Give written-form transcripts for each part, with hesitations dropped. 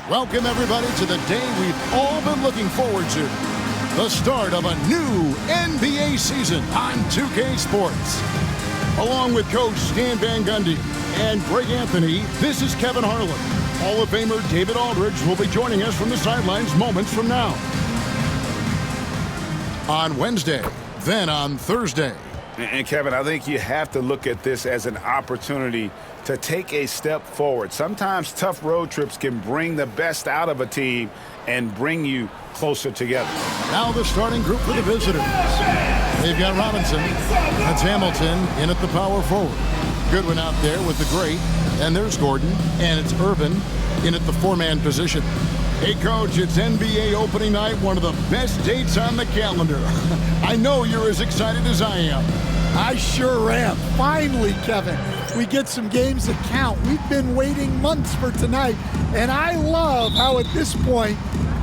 Welcome, everybody, to the day we've all been looking forward to. The start of a new NBA season on 2K Sports. Along with Coach Stan Van Gundy and Greg Anthony, this is Kevin Harlan. Hall of Famer David Aldridge will be joining us from the sidelines moments from now. On Wednesday, then on Thursday. And Kevin, I think you have to look at this as an opportunity to take a step forward. Sometimes tough road trips can bring the best out of a team and bring you closer together. Now the starting group for the visitors. They've got Robinson. That's Hamilton in at the power forward. Goodwin out there with the great. And there's Gordon. And it's Irvin in at the four-man position. Hey, Coach, it's NBA opening night, one of the best dates on the calendar. I know you're as excited as I am. I sure am. Finally, Kevin, we get some games that count. We've been waiting months for tonight, and I love how at this point,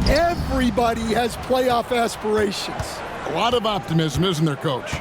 everybody has playoff aspirations. A lot of optimism, isn't there, Coach?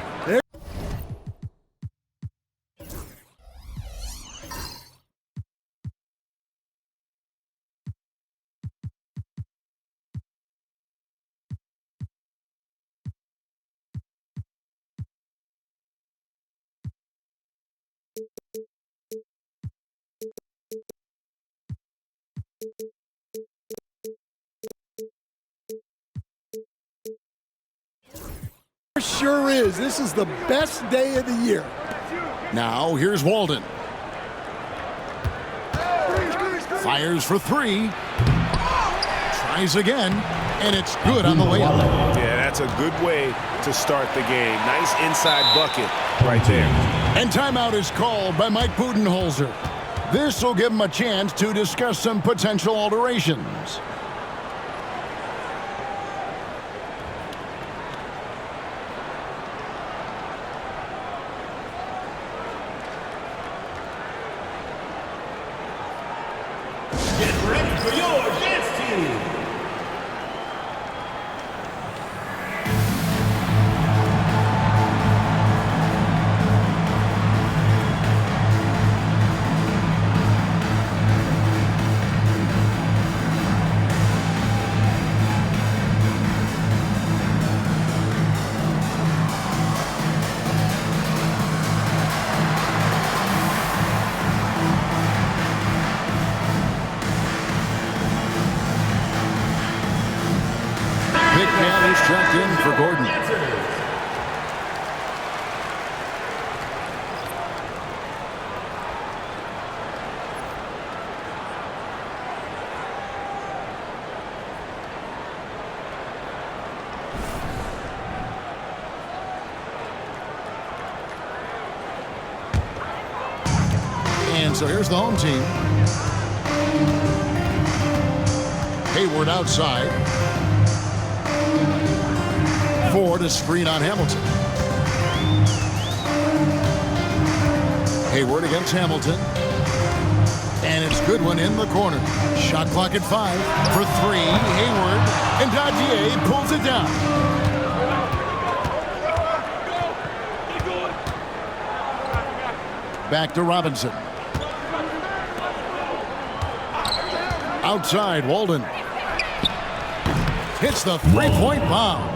Sure is. This is the best day of the year. Now, here's Walden. Fires for three. Tries again, and it's good on the layup. Yeah, that's a good way to start the game. Nice inside bucket right there. And timeout is called by Mike Budenholzer. This will give him a chance to discuss some potential alterations. Get ready for your dance team. Big man is checked in for Gordon. And so here's the home team. Hayward outside. Ford to screen on Hamilton. Hayward against Hamilton. And it's Goodwin in the corner. Shot clock at 5 for 3. Hayward. And Dadier pulls it down. Back to Robinson. Outside, Walden. Hits the three-point bomb.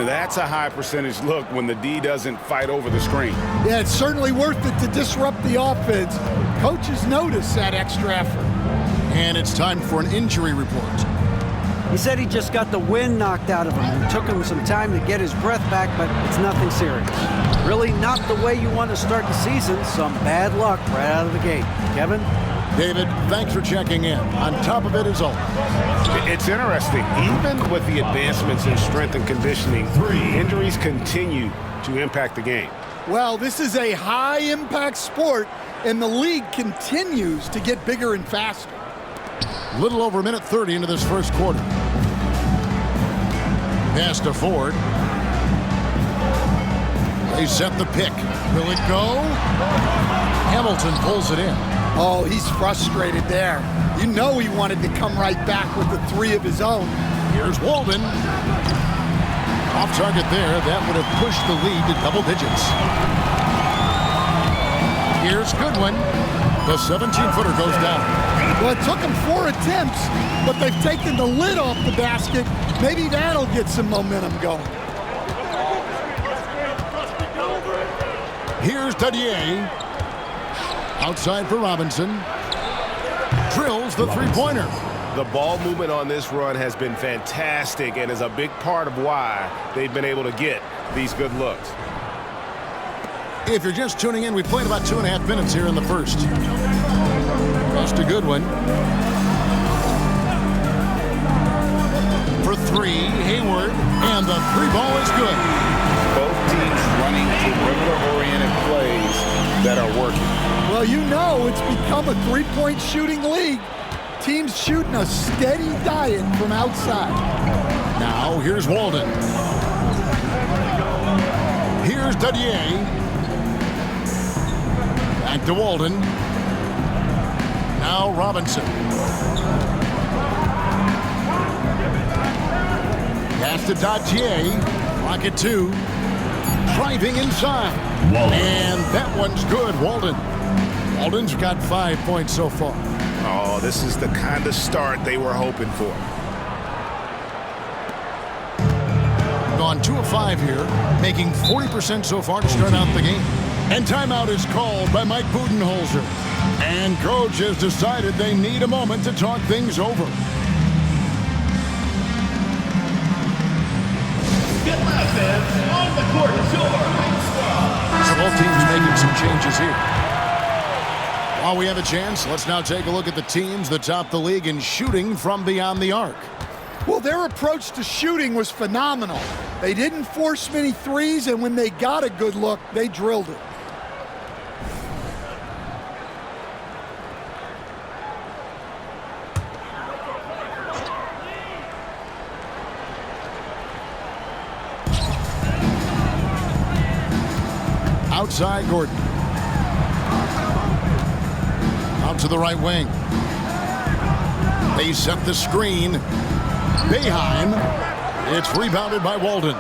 That's a high percentage look when the D doesn't fight over the screen. Yeah, it's certainly worth it to disrupt the offense. Coaches notice that extra effort. And it's time for an injury report. He said he just got the wind knocked out of him. It took him some time to get his breath back, but it's nothing serious. Really not the way you want to start the season. Some bad luck right out of the gate. Kevin? David, thanks for checking in. On top of it is all. It's interesting. Even with the advancements in strength and conditioning, injuries continue to impact the game. Well, this is a high-impact sport, and the league continues to get bigger and faster. Little over a minute 30 into this first quarter. Pass to Ford. They set the pick. Will it go? Hamilton pulls it in. Oh, he's frustrated there. You know he wanted to come right back with the three of his own. Here's Walden. Off target there. That would have pushed the lead to double digits. Here's Goodwin. The 17-footer goes down. Well, it took them 4 attempts, but they've taken the lid off the basket. Maybe that'll get some momentum going. Here's Dadier. Outside for Robinson. Drills the three-pointer. The ball movement on this run has been fantastic and is a big part of why they've been able to get these good looks. If you're just tuning in, we played about 2.5 minutes here in the first. Just a good one. For three, Hayward, and the three ball is good. Both teams running perimeter-oriented plays that are working. Well, you know it's become a three-point shooting league. Teams shooting a steady diet from outside. Now, here's Walden. Here's Dadier. Back to Walden. Now Robinson. Pass to Dadier. Rocket 2. Driving inside. And that one's good, Walden. Walden's got 5 points so far. Oh, this is the kind of start they were hoping for. Gone 2 of 5 here, making 40% so far to start out the game. And timeout is called by Mike Budenholzer. And coach has decided they need a moment to talk things over. Get offense on the court, So both teams making some changes here. While we have a chance, let's now take a look at the teams that top the league in shooting from beyond the arc. Well, their approach to shooting was phenomenal. They didn't force many threes, and when they got a good look, they drilled it. Outside Gordon. Out to the right wing. They set the screen. Boeheim. It's rebounded by Walden.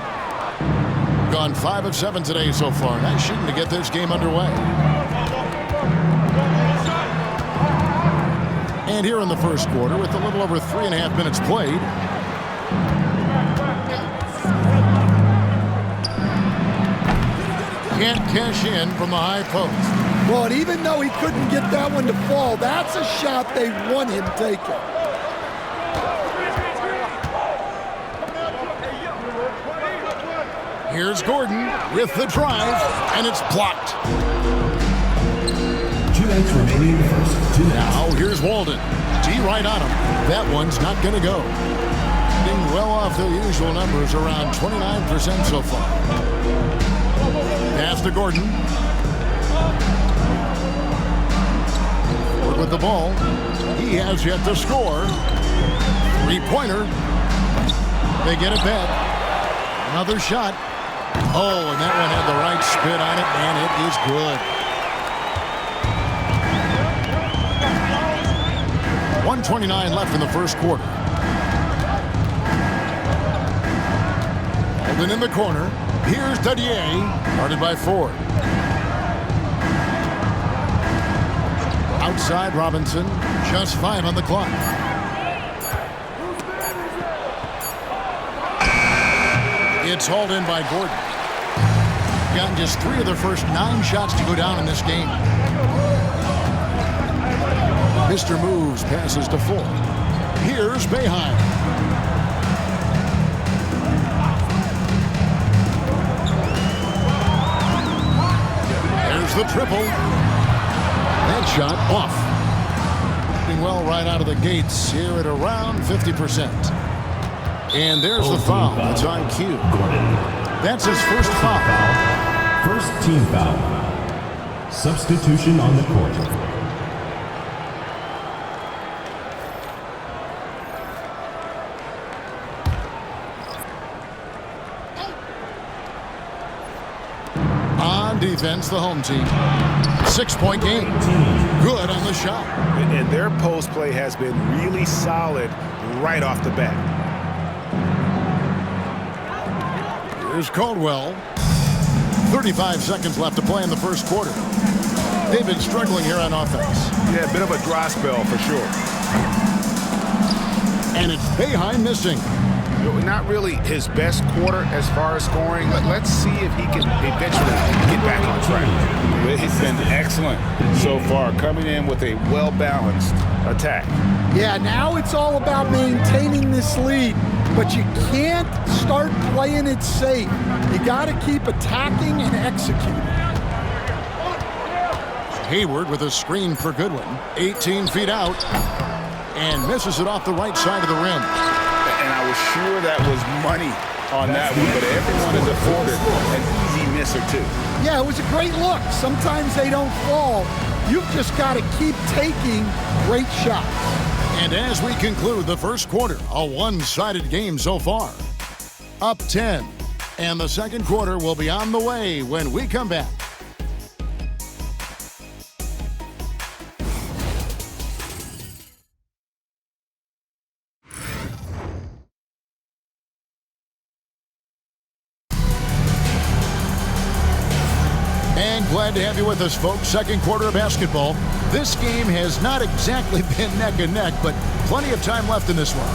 Gone 5 of 7 today so far. Nice shooting to get this game underway. And here in the first quarter, with a little over 3.5 minutes played, can't cash in from the high post. Well, and even though he couldn't get that one to fall, that's a shot they want him taking. Here's Gordon with the drive, and it's blocked. 2 minutes remaining in the first. 2 minutes. Now here's Walden. D right on him. That one's not going to go. Being well off their usual numbers, around 29% so far. Pass to Gordon. Ford with the ball. He has yet to score. Three-pointer. They get it back. Another shot. Oh, and that one had the right spin on it, and it is good. 1:29 left in the first quarter. Walden in the corner. Here's Dadier, guarded by Ford. Outside Robinson, just 5 on the clock. It's hauled in by Gordon. Gotten just 3 of their first 9 shots to go down in this game. Mr. Moves passes to Ford. Here's Boeheim. There's the triple. That shot off. Doing well right out of the gates here at around 50%. And there's the foul. It's on cue. That's his first foul. First team foul. Substitution on the court. On defense, the home team. 6-point game. Good on the shot. And their post play has been really solid right off the bat. Here's Caldwell. 35 seconds left to play in the first quarter. They've been struggling here on offense. Yeah, a bit of a dry spell for sure. And it's Boeheim missing. Not really his best quarter as far as scoring, but let's see if he can eventually get back on track. He's been excellent so far, coming in with a well-balanced attack. Yeah, now it's all about maintaining this lead, but you can't start playing it safe. You got to keep attacking and executing. Hayward with a screen for Goodwin. 18 feet out. And misses it off the right side of the rim. And I was sure that was money on that one, but everyone is afforded an easy miss or two. Yeah, it was a great look. Sometimes they don't fall. You've just got to keep taking great shots. And as we conclude the first quarter, a one-sided game so far. Up 10. And the second quarter will be on the way when we come back. Glad to have you with us, folks. Second quarter of basketball. This game has not exactly been neck and neck, but plenty of time left in this one.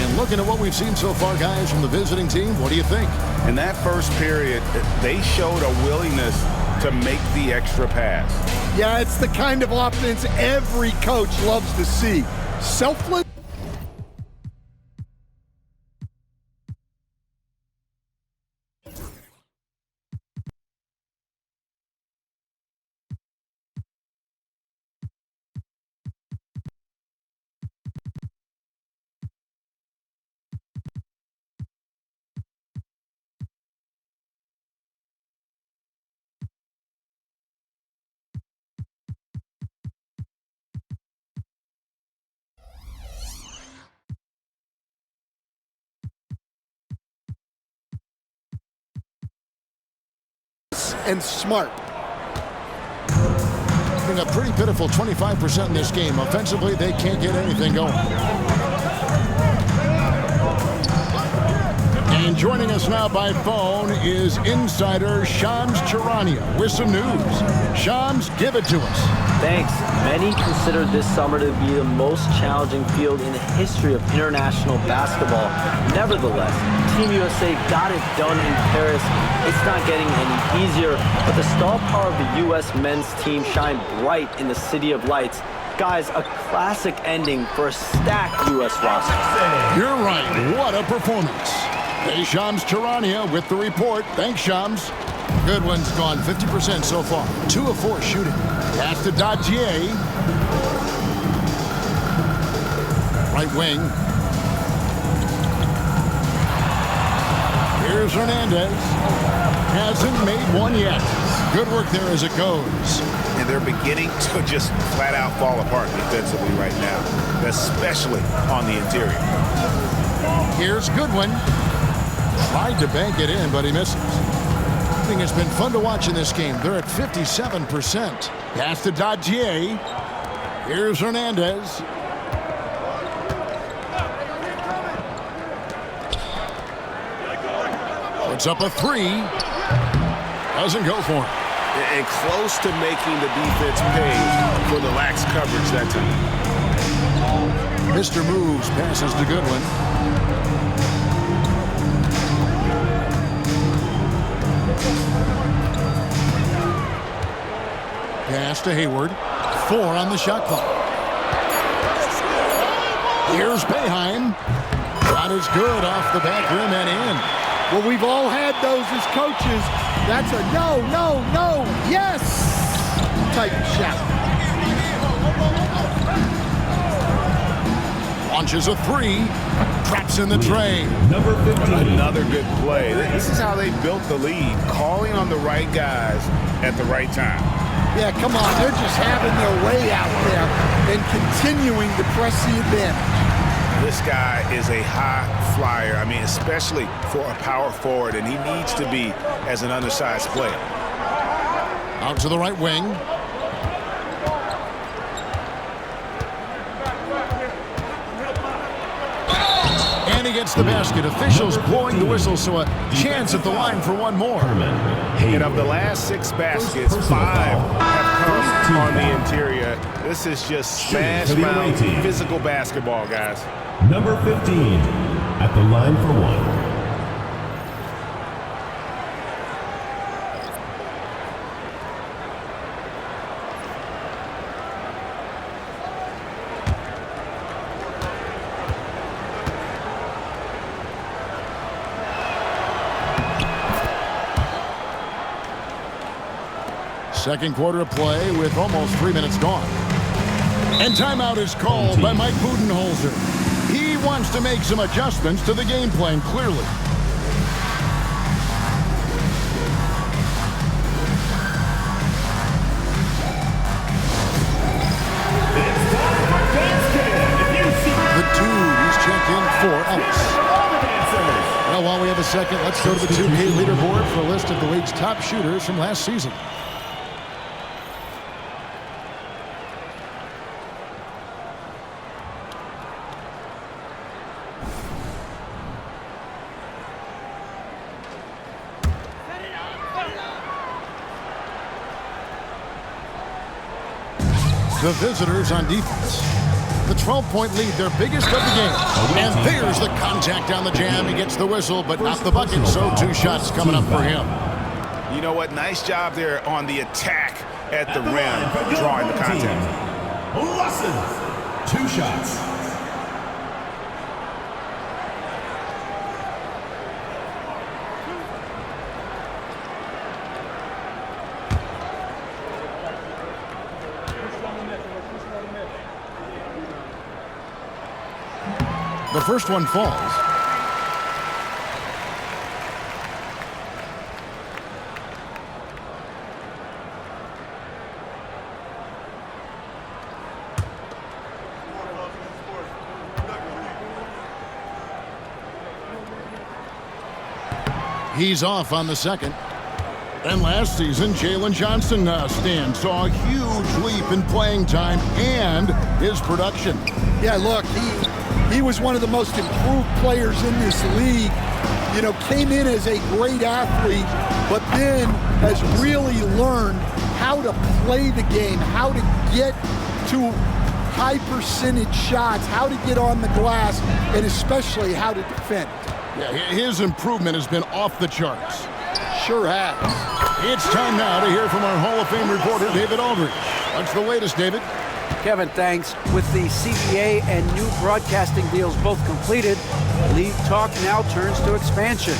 And looking at what we've seen so far, guys, from the visiting team, what do you think? In that first period, they showed a willingness to make the extra pass. Yeah, it's the kind of offense every coach loves to see. Selfless. And smart. A pretty pitiful 25% in this game. Offensively, they can't get anything going. And joining us now by phone is insider Shams Charania with some news. Shams, give it to us. Thanks. Many consider this summer to be the most challenging field in the history of international basketball. Nevertheless, Team USA got it done in Paris. It's not getting any easier, but the star power of the U.S. men's team shined bright in the City of Lights. Guys, a classic ending for a stacked U.S. roster. You're right. What a performance. Hey, Shams Charania with the report. Thanks, Shams. Goodwin's gone 50% so far. 2 of 4 shooting. Pass to Dadier. Right wing. Here's Hernandez. Hasn't made one yet. Good work there as it goes. And they're beginning to just flat out fall apart defensively right now, especially on the interior. Here's Goodwin. Tried to bank it in, but he misses. I think it's been fun to watch in this game. They're at 57%. Pass to Dadier. Here's Hernandez. Puts up a 3. Doesn't go for him. And close to making the defense pay for the lax coverage that time. Mr. Moves passes to Goodwin. Pass to Hayward. 4 on the shot clock. Here's Boeheim. Shot is good off the back rim and in. Well, we've all had those as coaches. That's a no, no, no, yes type shot. Launches a 3. Traps in the tray. Number 15. Another good play. This is how they built the lead, calling on the right guys at the right time. Yeah, come on. They're just having their way out there and continuing to press the advantage. This guy is a high flyer. I mean, especially for a power forward, and he needs to be as an undersized player. Out to the right wing. And he gets hits the basket. Officials blowing the whistle, so a chance at the line for one more. And of the last 6 baskets, 5 have come on the interior. This is just smash mouth physical basketball, guys. Number 15 at the line for one. Second quarter of play with almost 3 minutes gone. And timeout is called by Mike Budenholzer. He wants to make some adjustments to the game plan, clearly. The dude, he's checked in for Ellis. Well, while we have a second, let's go to the 2K leaderboard for a list of the league's top shooters from last season. The visitors on defense. The 12-point lead, their biggest of the game. And there's the contact on the jam. He gets the whistle, but not the bucket, so 2 shots coming up for him. You know what? Nice job there on the attack at the rim, drawing the contact. Lessons. 2 shots. The first one falls. He's off on the second. And last season, Jalen Johnson saw a huge leap in playing time and his production. Yeah, look, he was one of the most improved players in this league. You know, came in as a great athlete, but then has really learned how to play the game, how to get to high percentage shots, how to get on the glass, and especially how to defend. Yeah, his improvement has been off the charts. Sure has. It's time now to hear from our Hall of Fame reporter, David Aldridge. What's the latest, David? Kevin, thanks. With the CBA and new broadcasting deals both completed, league talk now turns to expansion.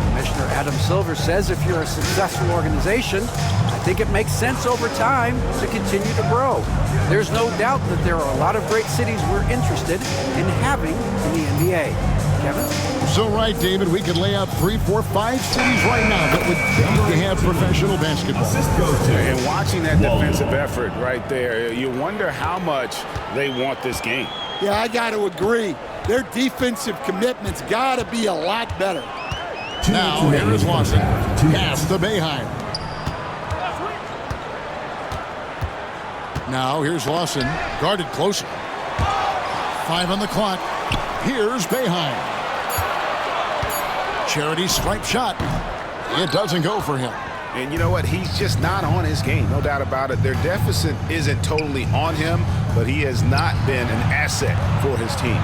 Commissioner Adam Silver says if you're a successful organization, I think it makes sense over time to continue to grow. There's no doubt that there are a lot of great cities we're interested in having in the NBA. Kevin? So right, David, we could lay out 3, 4, 5 cities right now that would love to have professional basketball. And watching that defensive effort right there, you wonder how much they want this game. Yeah, I got to agree. Their defensive commitment's got to be a lot better. Now, here is Lawson. Pass to Boeheim. Now, here's Lawson. Guarded closer. 5 on the clock. Here's Boeheim. Charity stripe shot. It doesn't go for him. And you know what? He's just not on his game, no doubt about it. Their deficit isn't totally on him, but he has not been an asset for his team.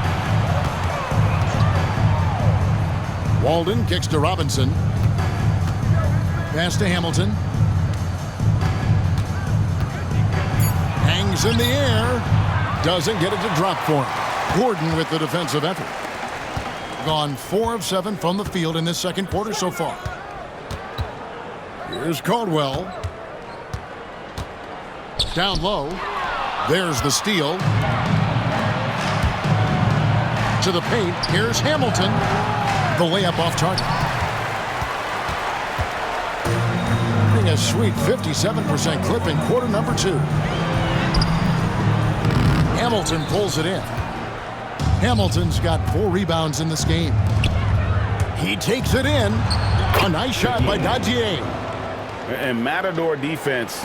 Walden kicks to Robinson. Pass to Hamilton. Hangs in the air. Doesn't get it to drop for him. Gordon with the defensive effort. Gone 4 of 7 from the field in this second quarter so far. Here's Caldwell. Down low. There's the steal. To the paint. Here's Hamilton. The layup off target. Getting a sweet 57% clip in quarter number 2. Hamilton pulls it in. Hamilton's got 4 rebounds in this game. He takes it in. A nice shot by Dadier. And Matador defense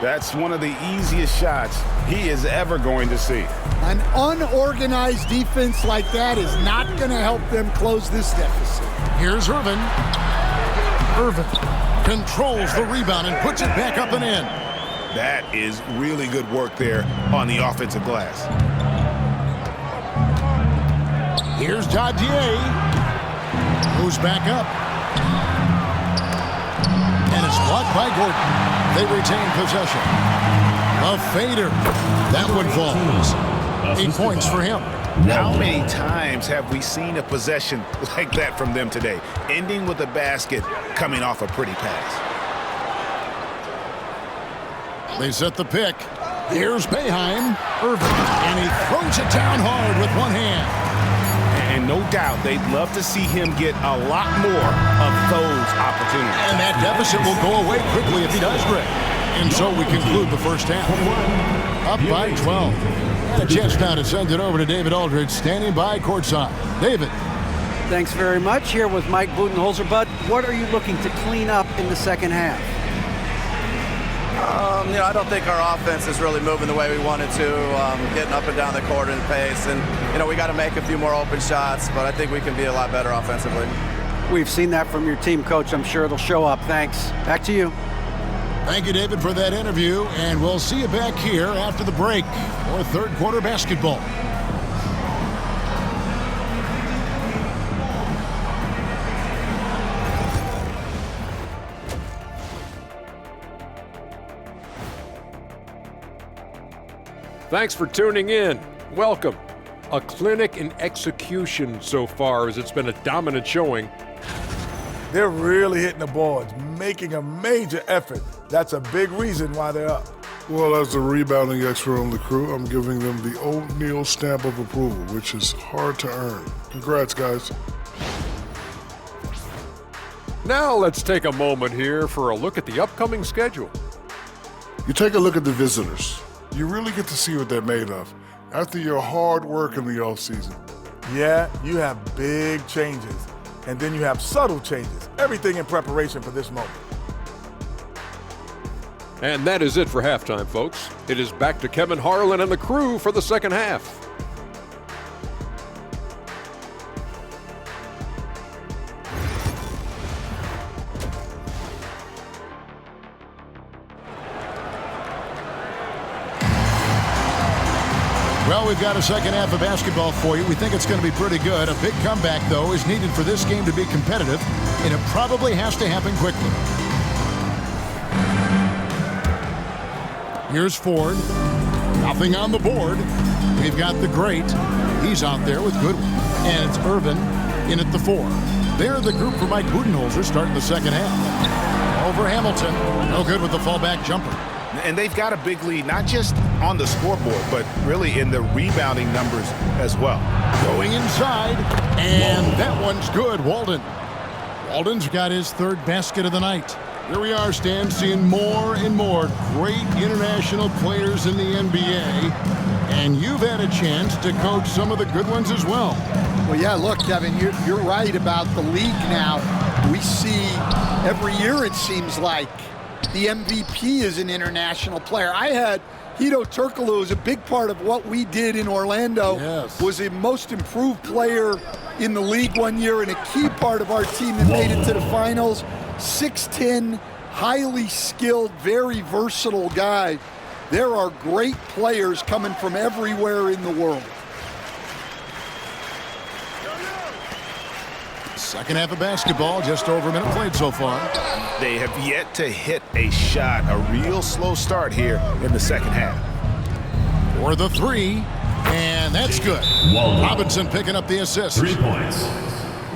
That's one of the easiest shots he is ever going to see. An unorganized defense like that is not going to help them close this deficit. Here's Irvin. Irvin controls the rebound and puts it back up and in. That is really good work there on the offensive glass. Here's Dadier, who's back up. And it's blocked by Gordon. They retain possession. A fader. That one falls. 8 points for him. How many times have we seen a possession like that from them today, ending with a basket coming off a pretty pass? They set the pick. Here's Boeheim. Irvin. And he throws it down hard with one hand. And no doubt they'd love to see him get a lot more of those opportunities. And that deficit will go away quickly if he does, Greg. And so we conclude the first half. Up by 12. And a chance now to send it over to David Aldridge, standing by courtside. David. Thanks very much. Here with Mike Budenholzer. Bud, what are you looking to clean up in the second half? I don't think our offense is really moving the way we wanted to, getting up and down the court in pace. And, we got to make a few more open shots, but I think we can be a lot better offensively. We've seen that from your team, Coach. I'm sure it'll show up. Thanks. Back to you. Thank you, David, for that interview. And we'll see you back here after the break for third quarter basketball. Thanks for tuning in. Welcome. A clinic in execution so far, as it's been a dominant showing. They're really hitting the boards, making a major effort. That's a big reason why they're up. Well, as the rebounding expert on the crew, I'm giving them the O'Neal stamp of approval, which is hard to earn. Congrats, guys. Now let's take a moment here for a look at the upcoming schedule. You take a look at the visitors. You really get to see what they're made of after your hard work in the offseason. Yeah, you have big changes, and then you have subtle changes. Everything in preparation for this moment. And that is it for halftime, folks. It is back to Kevin Harlan and the crew for the second half. Well, we've got a second half of basketball for you. We think it's going to be pretty good. A big comeback, though, is needed for this game to be competitive, and it probably has to happen quickly. Here's Ford. Nothing on the board. We've got the great. He's out there with Goodwin. And it's Irvin in at the 4. They're the group for Mike Budenholzer starting the second half. Over Hamilton. No good with the fallback jumper. And they've got a big lead, not just on the scoreboard, but really in the rebounding numbers as well. Going inside, and that one's good. Walden's got his third basket of the night. Here we are, Stan, seeing more and more great international players in the NBA, and you've had a chance to coach some of the good ones as well. Well, yeah, look, Kevin, you're right about the league now. We see every year, it seems like, the MVP is an international player. I had Hito Turkoglu, who was a big part of what we did in Orlando. Yes. Was a most improved player in the league one year and a key part of our team that made it to the finals. 6'10", highly skilled, very versatile guy. There are great players coming from everywhere in the world. Second half of basketball, just over a minute played so far. They have yet to hit a shot, a real slow start here in the second half. For the 3, and that's good. Robinson picking up the assist. 3 points.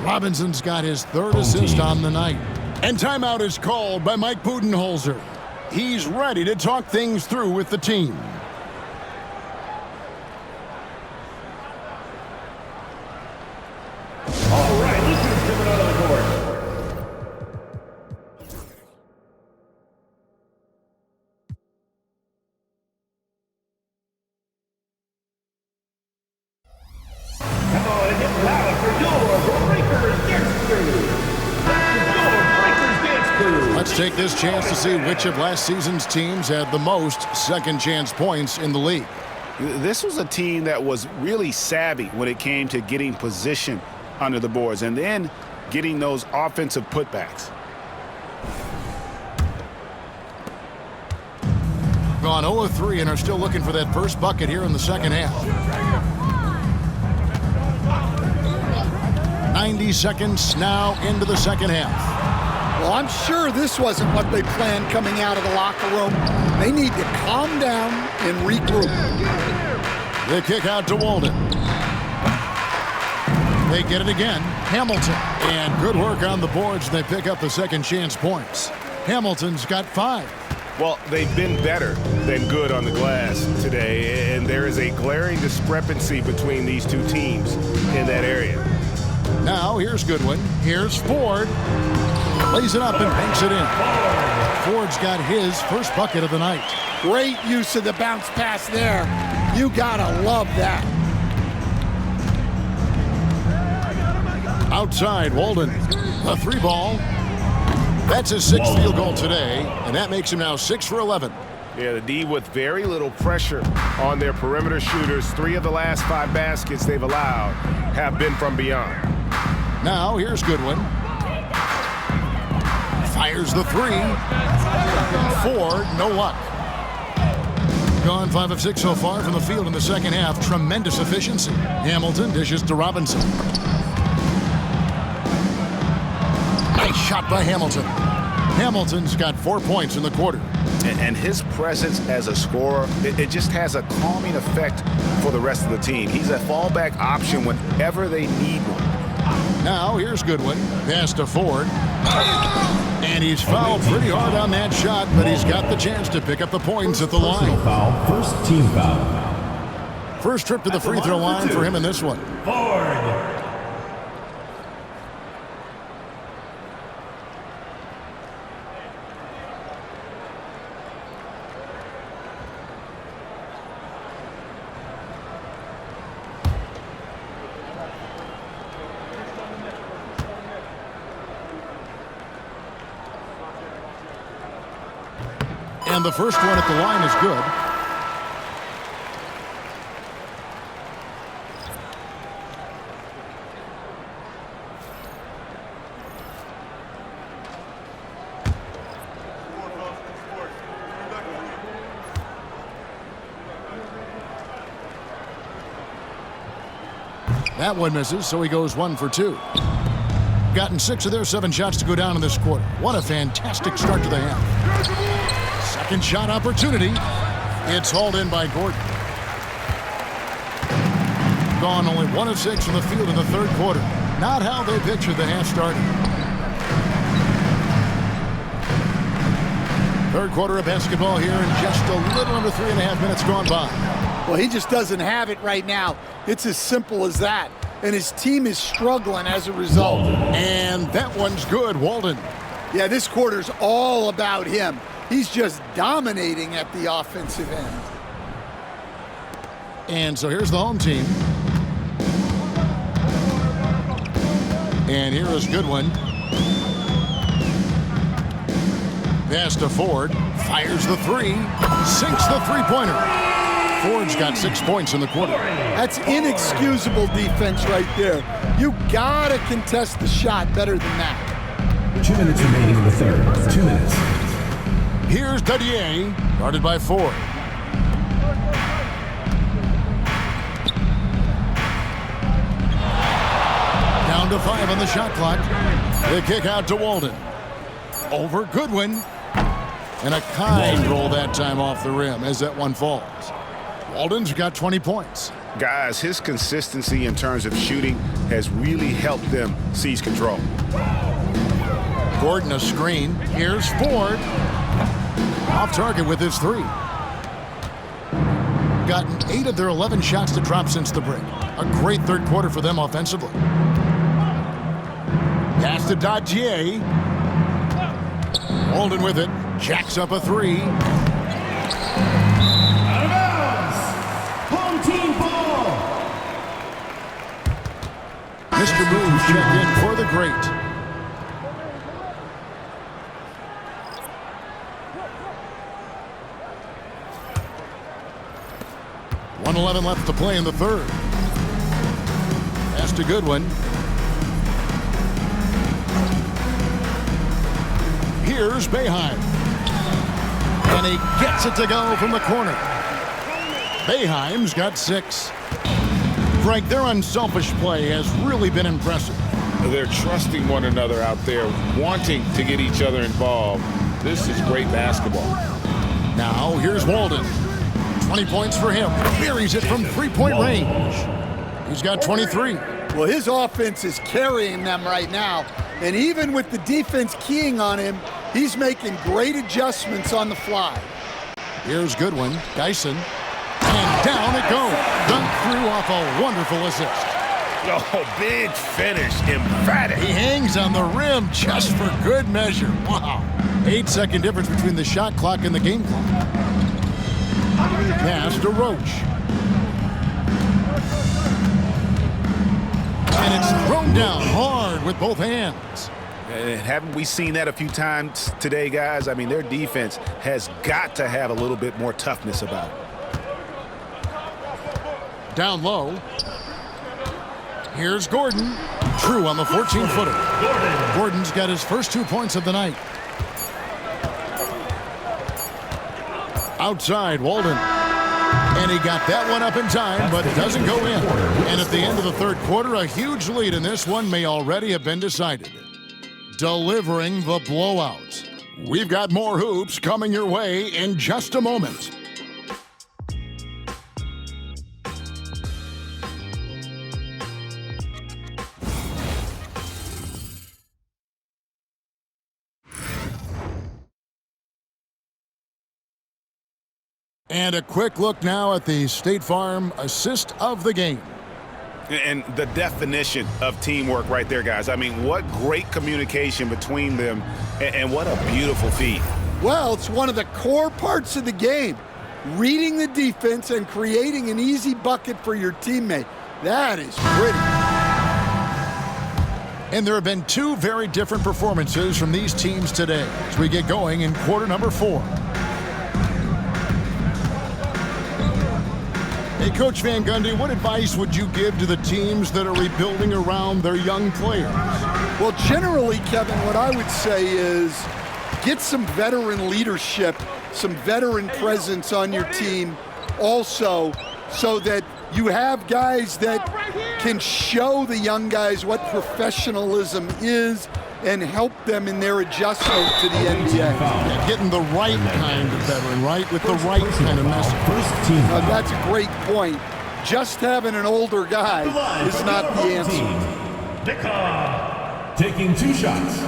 Robinson's got his third assist on the night. And timeout is called by Mike Budenholzer. He's ready to talk things through with the team. All right, look who's coming out on the court. Come on and get loud for your Breakers Dance Crew. Your Breakers Dance Crew. Let's Let's take this chance to see which of last season's teams had the most second chance points in the league. This was a team that was really savvy when it came to getting position under the boards and then getting those offensive putbacks. Gone 0 of 3 and are still looking for that first bucket here in the second half. 90 seconds now into the second half. Well, I'm sure this wasn't what they planned coming out of the locker room. They need to calm down and regroup. The kick out to Walden. They get it again. Hamilton. And good work on the boards. They pick up the second chance points. Hamilton's got 5. Well, they've been better than good on the glass today, and there is a glaring discrepancy between these two teams in that area. Now, here's Goodwin. Here's Ford. Lays it up and banks it in. Ford's got his first bucket of the night. Great use of the bounce pass there. You gotta love that. Outside, Walden. A 3 ball. That's his 6th field goal today, and that makes him now 6 for 11. Yeah, the D with very little pressure on their perimeter shooters. 3 of the last 5 baskets they've allowed have been from beyond. Now, here's Goodwin. Fires the 3. Ford, no luck. Gone 5 of 6 so far from the field in the second half. Tremendous efficiency. Hamilton dishes to Robinson. Nice shot by Hamilton. Hamilton's got 4 points in the quarter. And his presence as a scorer, it just has a calming effect for the rest of the team. He's a fallback option whenever they need one. Now, here's Goodwin. Pass to Ford. And he's fouled pretty hard on that shot, but he's got the chance to pick up the points at the line. First team foul. First trip to the free throw line for him in this one. Ford. And the first one at the line is good. That one misses, so he goes 1 for 2. Gotten 6 of their 7 shots to go down in this quarter. What a fantastic start to the half. Second shot opportunity. It's hauled in by Gordon. Gone only 1 of 6 from the field in the third quarter. Not how they pictured the half started. Third quarter of basketball here, and just a little under 3.5 minutes gone by. Well, he just doesn't have it right now. It's as simple as that. And his team is struggling as a result. And that one's good, Walden. Yeah, this quarter's all about him. He's just dominating at the offensive end. And so here's the home team. And here is Goodwin. Pass to Ford. Fires the 3. Sinks the 3-pointer. Ford's got 6 points in the quarter. That's inexcusable defense right there. You gotta contest the shot better than that. 2 minutes remaining in the third. 2 minutes. Here's Dadier, guarded by Ford. Down to 5 on the shot clock. The kick out to Walden. Over Goodwin. And a kind roll that time off the rim as that one falls. Walden's got 20 points. Guys, his consistency in terms of shooting has really helped them seize control. Gordon a screen. Here's Ford. Off target with his 3. Gotten 8 of their 11 shots to drop since the break. A great third quarter for them offensively. Pass to Dadier. Walden with it. Jacks up a 3. Out of bounds. Home team ball. Mr. Moves checked in for the great. 1:11 left to play in the third. Pass to Goodwin. Here's Boeheim. And he gets it to go from the corner. Boeheim's got 6. Frank, their unselfish play has really been impressive. They're trusting one another out there, wanting to get each other involved. This is great basketball. Now, here's Walden. 20 points for him. Buries it from three-point range. He's got 23. Well, his offense is carrying them right now. And even with the defense keying on him, he's making great adjustments on the fly. Here's Goodwin. Dyson. And down it goes. Dunked through off a wonderful assist. Oh, big finish. Emphatic. He hangs on the rim just for good measure. Wow. 8-second difference between the shot clock and the game clock. Pass to Roach. And it's thrown down hard with both hands. And haven't we seen that a few times today, guys? I mean, their defense has got to have a little bit more toughness about it. Down low. Here's Gordon. True on the 14-footer. Gordon's got his first 2 points of the night. Outside, Walden. And he got that one up in time, but doesn't go in. And at the end of the third quarter, a huge lead in this one may already have been decided. Delivering the blowout. We've got more hoops coming your way in just a moment. And a quick look now at the State Farm assist of the game. And the definition of teamwork right there, guys. I mean, what great communication between them, and what a beautiful feat. Well, it's one of the core parts of the game. Reading the defense and creating an easy bucket for your teammate. That is pretty. And there have been 2 very different performances from these teams today as we get going in quarter number 4. Hey, Coach Van Gundy, what advice would you give to the teams that are rebuilding around their young players? Well, generally, Kevin, what I would say is get some veteran leadership, some veteran presence on your team also, so that you have guys that can show the young guys what professionalism is and help them in their adjustment to the NBA. And getting the right kind of veteran, right? With the right kind of message. That's a great point. Just having an older guy is not the answer. Taking 2 shots.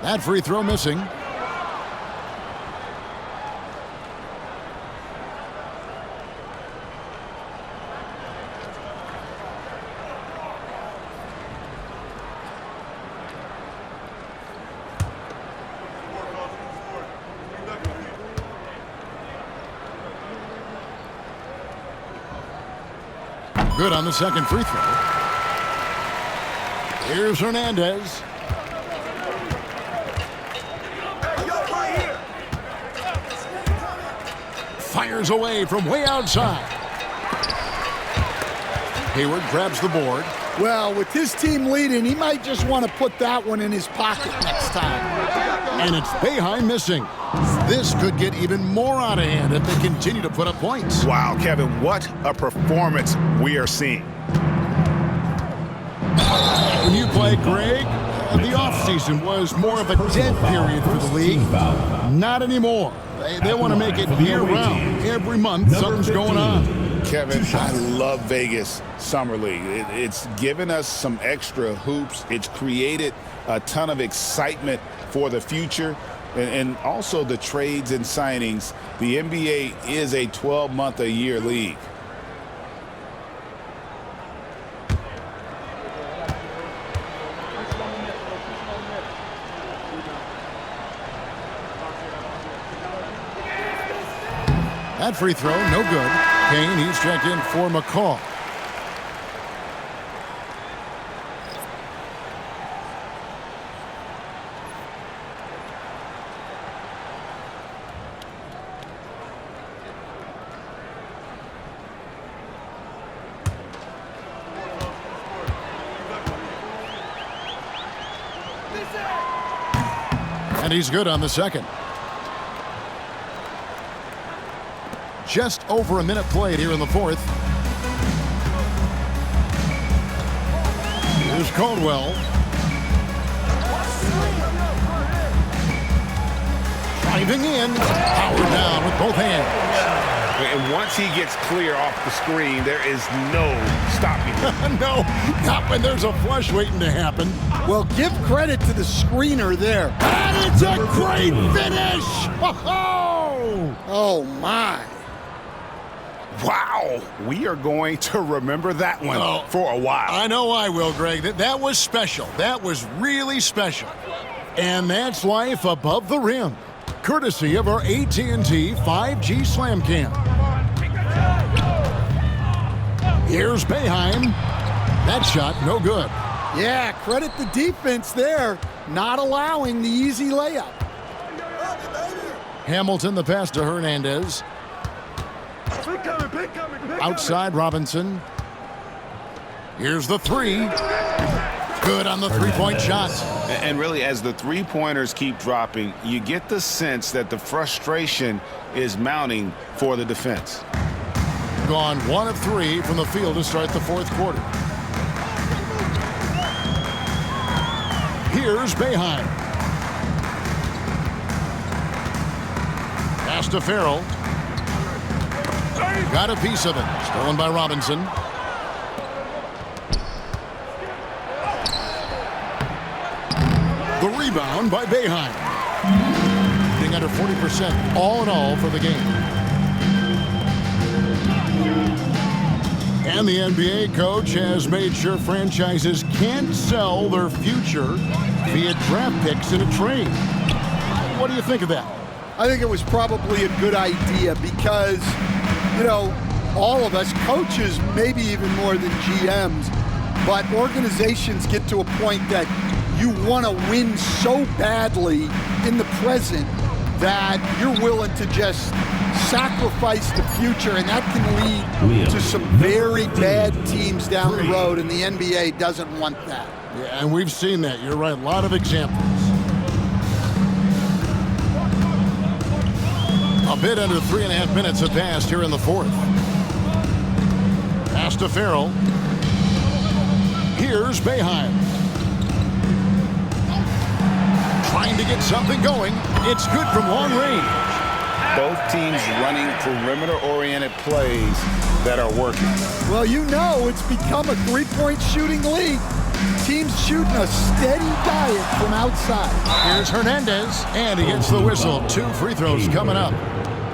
That free throw missing. Good on the second free throw. Here's Hernandez. Fires away from way outside. Hayward grabs the board. Well, with his team leading, he might just want to put that one in his pocket next time. And it's Boeheim missing. This could get even more out of hand if they continue to put up points. Wow, Kevin, what a performance we are seeing. When you played, Greg, the offseason was more of a dead period for the league. Not anymore. They want to make it year-round. Every month, something's going on. Kevin, I love Vegas Summer League. It's given us some extra hoops. It's created a ton of excitement for the future. And also the trades and signings. The NBA is a 12-month-a-year league. That free throw, no good. Kane, he's checked in for McCall. And he's good on the second. Just over a minute played here in the fourth. Here's Caldwell. Driving in. Power down with both hands. And once he gets clear off the screen, there is no stopping him. No, not when there's a flush waiting to happen. Well, give credit to the screener there. And it's a great finish. Oh, my. Wow. We are going to remember that one for a while. I know I will, Greg. That was special. That was really special. And that's life above the rim, courtesy of our AT&T 5G Slam Cam. Here's Boeheim. That shot, no good. Yeah, credit the defense there, not allowing the easy layup. Hamilton, the pass to Hernandez. Outside Robinson. Here's the three. Good on the three-point shot. And really, as the three-pointers keep dropping, you get the sense that the frustration is mounting for the defense. Gone 1 of 3 from the field to start the fourth quarter. Here's Boeheim. Pass to Farrell. Got a piece of it. Stolen by Robinson. The rebound by Boeheim. Getting under 40% all in all for the game. And the NBA coach has made sure franchises can't sell their future via draft picks in a trade. What do you think of that? I think it was probably a good idea because, you know, all of us, coaches maybe even more than GMs, but organizations get to a point that you want to win so badly in the present that you're willing to just sacrifice the future, and that can lead to some very bad teams down the road, and the NBA doesn't want that. Yeah, and we've seen that. You're right. A lot of examples. A bit under 3.5 minutes have passed here in the fourth. Pass to Farrell. Here's Boeheim. Trying to get something going. It's good from long range. Both teams running perimeter-oriented plays that are working. Well, you know it's become a three-point shooting league. Teams shooting a steady diet from outside. Here's Hernandez, and he gets the whistle. 2 free throws coming up.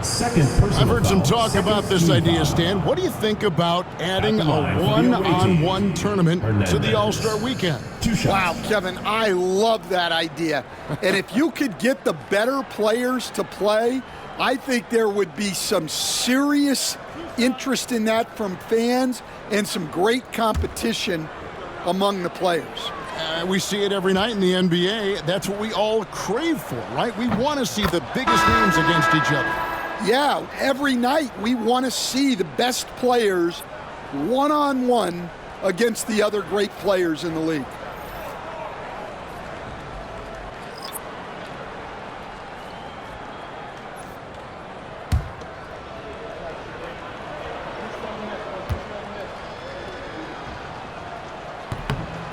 I've heard some talk about this idea, Stan. What do you think about adding a one-on-one tournament to the All-Star Weekend? Wow, Kevin, I love that idea. And if you could get the better players to play, I think there would be some serious interest in that from fans and some great competition among the players. We see it every night in the NBA. That's what we all crave for, right? We want to see the biggest names against each other. Yeah, every night we want to see the best players one-on-one against the other great players in the league.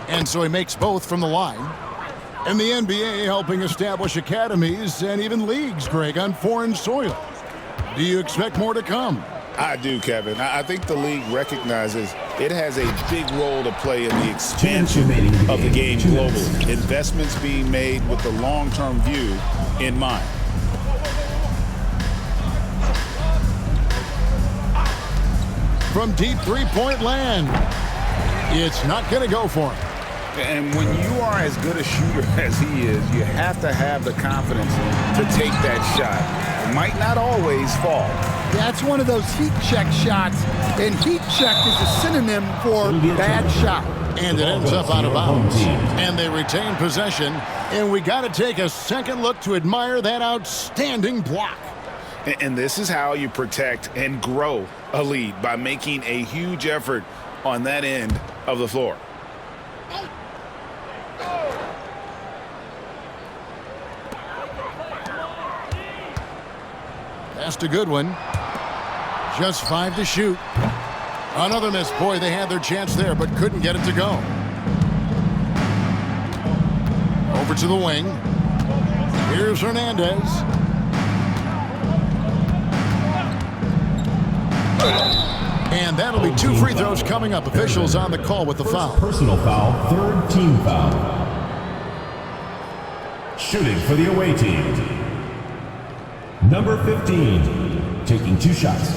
And so he makes both from the line. And the NBA helping establish academies and even leagues, Greg, on foreign soil. Do you expect more to come? I do, Kevin. I think the league recognizes it has a big role to play in the expansion of the game globally. Investments being made with the long-term view in mind. From deep three-point land, it's not going to go for him. And when you are as good a shooter as he is, you have to have the confidence to take that shot. It might not always fall. That's one of those heat check shots, and heat check is a synonym for bad shot. And it ends up out of bounds. And they retain possession. And we got to take a second look to admire that outstanding block. And this is how you protect and grow a lead, by making a huge effort on that end of the floor. That's a good one. Just 5 to shoot. Another miss. Boy, they had their chance there, but couldn't get it to go. Over to the wing. Here's Hernandez. And that'll be 2 free throws coming up. Officials on the call with the foul. Personal foul, 3rd team foul. Shooting for the away team. Number 15, taking 2 shots.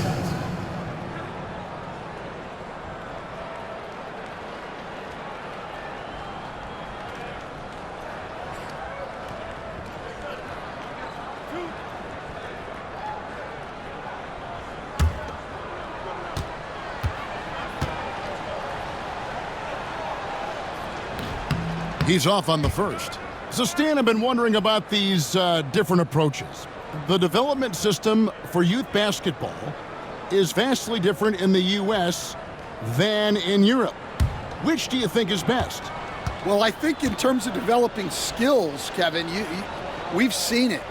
He's off on the first. So, Stan, I've been wondering about these different approaches. The development system for youth basketball is vastly different in the U.S. than in Europe. Which do you think is best? Well, I think in terms of developing skills, Kevin, we've seen it.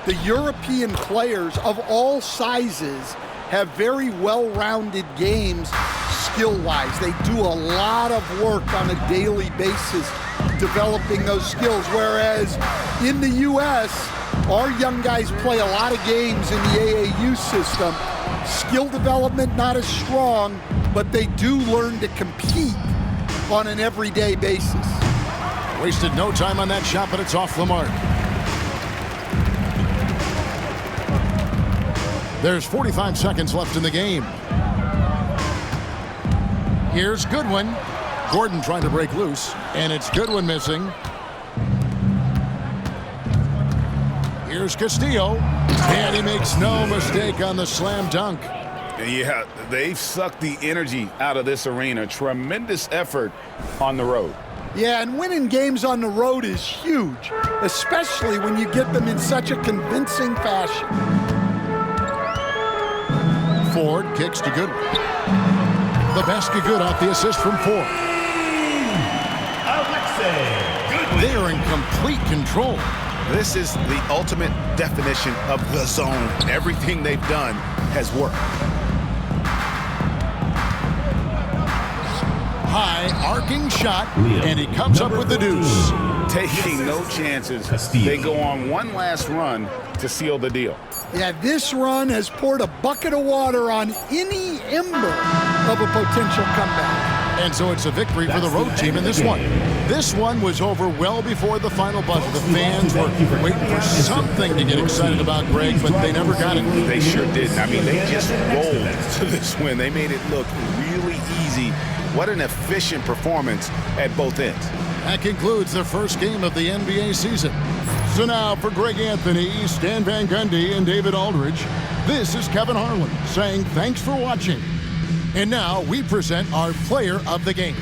The European players of all sizes have very well-rounded games skill-wise. They do a lot of work on a daily basis developing those skills, whereas in the U.S., our young guys play a lot of games in the AAU system. Skill development not as strong, but they do learn to compete on an everyday basis. Wasted no time on that shot, but it's off the mark. There's 45 seconds left in the game. Here's Goodwin. Gordon trying to break loose, and it's Goodwin missing. Here's Castillo, and he makes no mistake on the slam dunk. Yeah, they've sucked the energy out of this arena. Tremendous effort on the road. Yeah, and winning games on the road is huge, especially when you get them in such a convincing fashion. Ford kicks to Goodwin. The basket good off the assist from Ford. They are in complete control. This is the ultimate definition of the zone. Everything they've done has worked. High arcing shot, and he comes up with the deuce. Taking no chances. They go on one last run to seal the deal. Yeah, this run has poured a bucket of water on any ember of a potential comeback. And so it's a victory for the road team in this one. This one was over well before the final buzzer. The fans were waiting for something to get excited about, Greg, but they never got it. They sure didn't. I mean, they just rolled to this win. They made it look really easy. What an efficient performance at both ends. That concludes the first game of the NBA season. So now for Greg Anthony, Stan Van Gundy, and David Aldridge, this is Kevin Harlan saying thanks for watching. And now we present our player of the game.